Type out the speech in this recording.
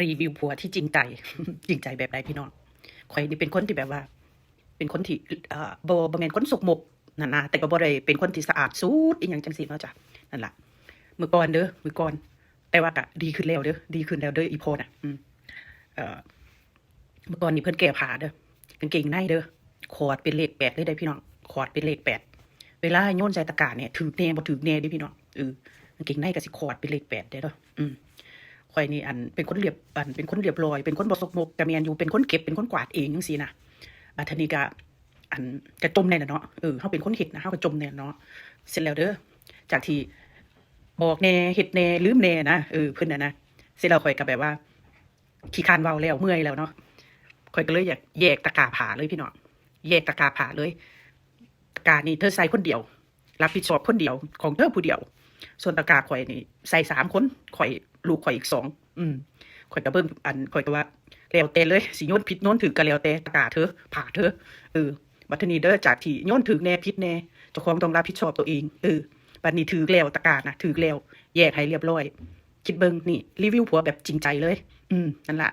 รีวิวผัวที่จริงใจ จริงใจแบบใดพี่น้องข่อยนี่เป็นคนที่แบบว่า เป็นคนที่บ่แม่นคนสกมกนั่นนะแต่ก็บ่ได้เป็นคนที่สะอาดสุดอีหยังจังซี่เนาะจ้ะนั่นล่ะมื้อก่อนเด้อมื้อก่อนแต่ว่าก็ดีขึ้นแล้วเด้อดีขึ้นแล้วเด้ออีโพน่ะเอ่อเมื่อก่อนนี่เพิ่นแก้ผ้าเด้อกางเกงในเด้อขอดเป็นเลข8เลยเด้อพี่น้องขอดเป็นเลข8เวลาโยนใส่ตะกร้าเนี่ยถูกแน่บ่ถูกแน่เด้อพี่น้องกางเกงในก็สิขอดเป็นเลข8เด้อข่อยนี่เป็นคนเรียบเป็นคนเรียบร้อยเป็นคนบ่สกมกก็แม่นอยู่เป็นคนเก็บเป็นคนกวาดเองจังซี่นะทีนี้ก็ก็จมแน่ล่ะเนาะเฮาเป็นคนเฮ็ดนะเฮาก็จมแน่เนาะเสร็จแล้วเด้อจากที่บอกแน่เฮ็ดแน่ลืมแน่นะเพิ่นน่ะนะเสร็จแล้วข่อยก็แบบว่าขี้คร้านเว้าแล้วเมื่อยแล้วเนาะข่อยก็เลยอยากแยกตะกร้าผ้าเลยพี่น้องแยกตะกร้าผ้าเลยตะกร้านี่เธอใส่คนเดียวรับผิดชอบคนเดียวของเธอผู้เดียวส่วนตะกร้าข่อยนี่ใส่3คนข่อยลูกข่อยอีก2ข่อยก็เบิ่งข่อยก็ว่าแล้วแต่เลยสิโยนผิดโยนถูกก็แล้วแต่ตะกร้าเธอผ้าเธอบัดทีนี้เด้อจากที่โยนถูกแน่ผิดแน่เจ้าของต้องรับผิดชอบตัวเองบัดนี้ถูกแล้วตะกร้านะถูกแล้วแยกให้เรียบร้อยคิดเบิ่งนี่รีวิวผัวแบบจริงใจเลยนั่นล่ะ